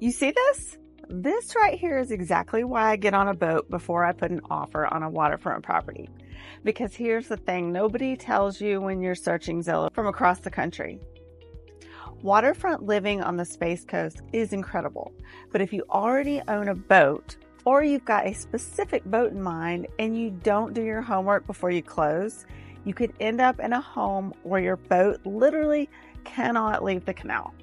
You see this? This right here is exactly why I get on a boat before I put an offer on a waterfront property. Because here's the thing, nobody tells you when you're searching Zillow from across the country. Waterfront living on the Space Coast is incredible, but if you already own a boat or you've got a specific boat in mind and you don't do your homework before you close, you could end up in a home where your boat literally cannot leave the canal.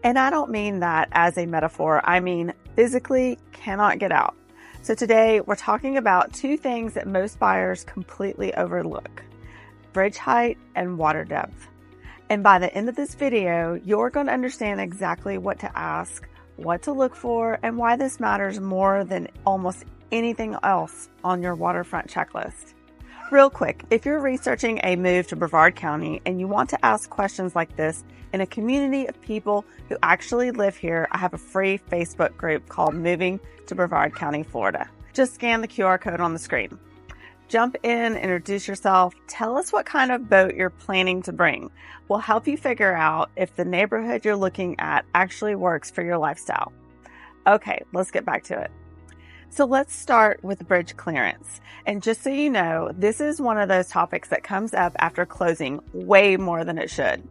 And I don't mean that as a metaphor, I mean physically cannot get out. So today we're talking about two things that most buyers completely overlook: bridge height and water depth. And by the end of this video, you're going to understand exactly what to ask, what to look for, and why this matters more than almost anything else on your waterfront checklist. Real quick, if you're researching a move to Brevard County and you want to ask questions like this in a community of people who actually live here, I have a free Facebook group called Moving to Brevard County, Florida. Just scan the QR code on the screen. Jump in, introduce yourself, tell us what kind of boat you're planning to bring. We'll help you figure out if the neighborhood you're looking at actually works for your lifestyle. Okay, let's get back to it. So let's start with bridge clearance. And just so you know, this is one of those topics that comes up after closing way more than it should.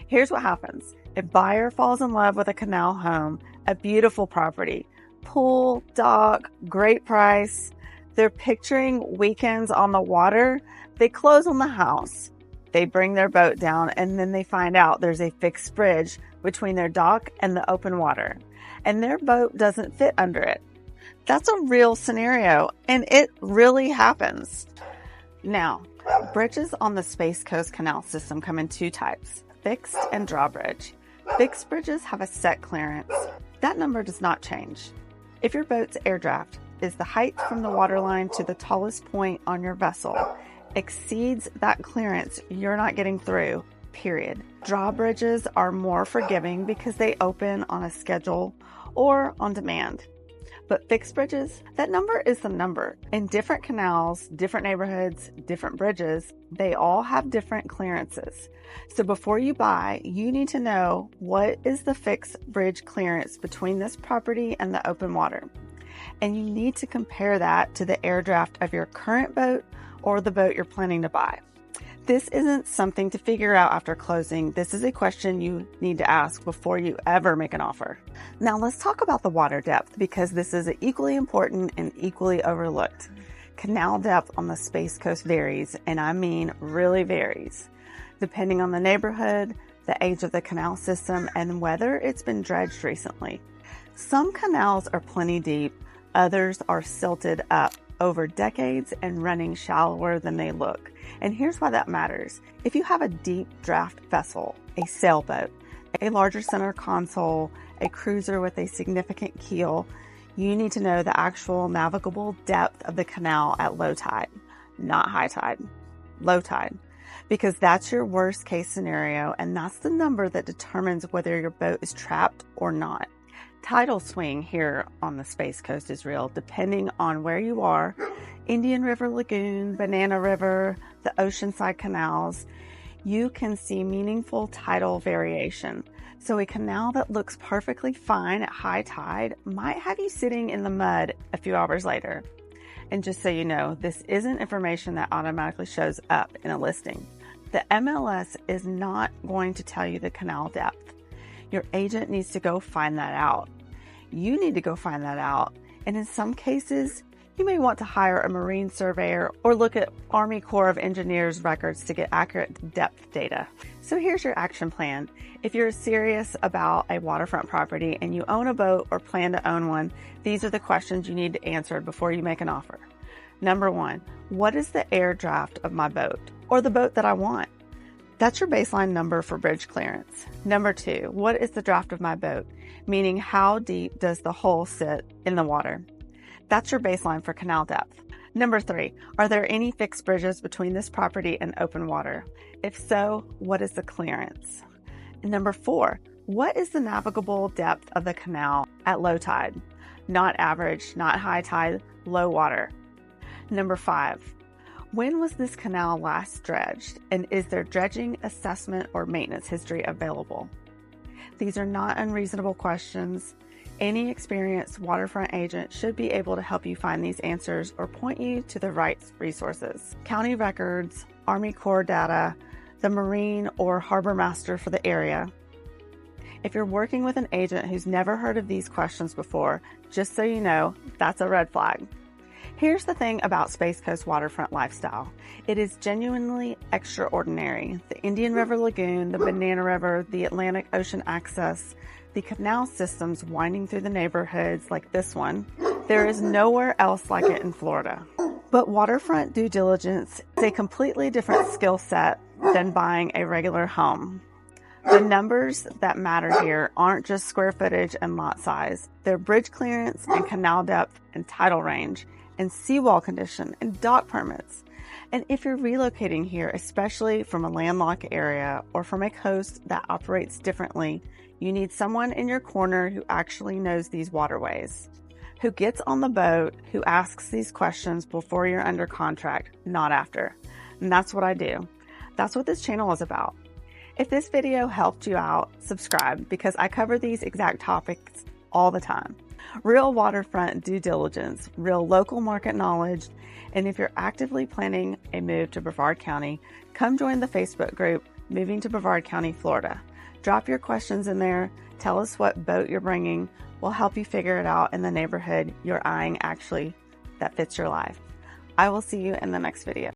Here's what happens. A buyer falls in love with a canal home, a beautiful property, pool, dock, great price. They're picturing weekends on the water. They close on the house. They bring their boat down and then they find out there's a fixed bridge between their dock and the open water. And their boat doesn't fit under it. That's a real scenario, and it really happens. Now, bridges on the Space Coast Canal system come in two types, fixed and drawbridge. Fixed bridges have a set clearance. That number does not change. If your boat's air draft is the height from the waterline to the tallest point on your vessel exceeds that clearance, you're not getting through, period. Drawbridges are more forgiving because they open on a schedule or on demand. But fixed bridges, that number is the number. In different canals, different neighborhoods, different bridges, they all have different clearances. So before you buy, you need to know what is the fixed bridge clearance between this property and the open water. And you need to compare that to the air draft of your current boat or the boat you're planning to buy. This isn't something to figure out after closing. This is a question you need to ask before you ever make an offer. Now let's talk about the water depth, because this is equally important and equally overlooked. Canal depth on the Space Coast varies, and I mean really varies, depending on the neighborhood, the age of the canal system, and whether it's been dredged recently. Some canals are plenty deep, others are silted up over decades and running shallower than they look. And here's why that matters. If you have a deep draft vessel, a sailboat, a larger center console, a cruiser with a significant keel, you need to know the actual navigable depth of the canal at low tide, not high tide, low tide, because that's your worst case scenario, and that's the number that determines whether your boat is trapped or not. Tidal swing here on the Space Coast is real, depending on where you are. Indian River Lagoon, Banana River, the oceanside canals, you can see meaningful tidal variation. So a canal that looks perfectly fine at high tide might have you sitting in the mud a few hours later. And just so you know, this isn't information that automatically shows up in a listing. The MLS is not going to tell you the canal depth. Your agent needs to go find that out. You need to go find that out. And in some cases, you may want to hire a marine surveyor or look at Army Corps of Engineers records to get accurate depth data. So here's your action plan. If you're serious about a waterfront property and you own a boat or plan to own one, these are the questions you need to answer before you make an offer. Number one, what is the air draft of my boat or the boat that I want? That's your baseline number for bridge clearance. Number two, what is the draft of my boat? Meaning, how deep does the hull sit in the water? That's your baseline for canal depth. Number three, are there any fixed bridges between this property and open water? If so, what is the clearance? And number four, what is the navigable depth of the canal at low tide? Not average, not high tide, low water. Number five, when was this canal last dredged, and is there dredging, assessment, or maintenance history available? These are not unreasonable questions. Any experienced waterfront agent should be able to help you find these answers or point you to the right resources. County records, Army Corps data, the Marine or Harbor Master for the area. If you're working with an agent who's never heard of these questions before, just so you know, that's a red flag. Here's the thing about Space Coast waterfront lifestyle. It is genuinely extraordinary. The Indian River Lagoon, the Banana River, the Atlantic Ocean access, the canal systems winding through the neighborhoods like this one. There is nowhere else like it in Florida. But waterfront due diligence is a completely different skill set than buying a regular home. The numbers that matter here aren't just square footage and lot size. They're bridge clearance and canal depth and tidal range and seawall condition and dock permits. And if you're relocating here, especially from a landlocked area or from a coast that operates differently, you need someone in your corner who actually knows these waterways, who gets on the boat, who asks these questions before you're under contract, not after. And that's what I do. That's what this channel is about. If this video helped you out, subscribe because I cover these exact topics all the time. Real waterfront due diligence, real local market knowledge, and if you're actively planning a move to Brevard County, come join the Facebook group Moving to Brevard County, Florida. Drop your questions in there. Tell us what boat you're bringing. We'll help you figure it out in the neighborhood you're eyeing actually that fits your life. I will see you in the next video.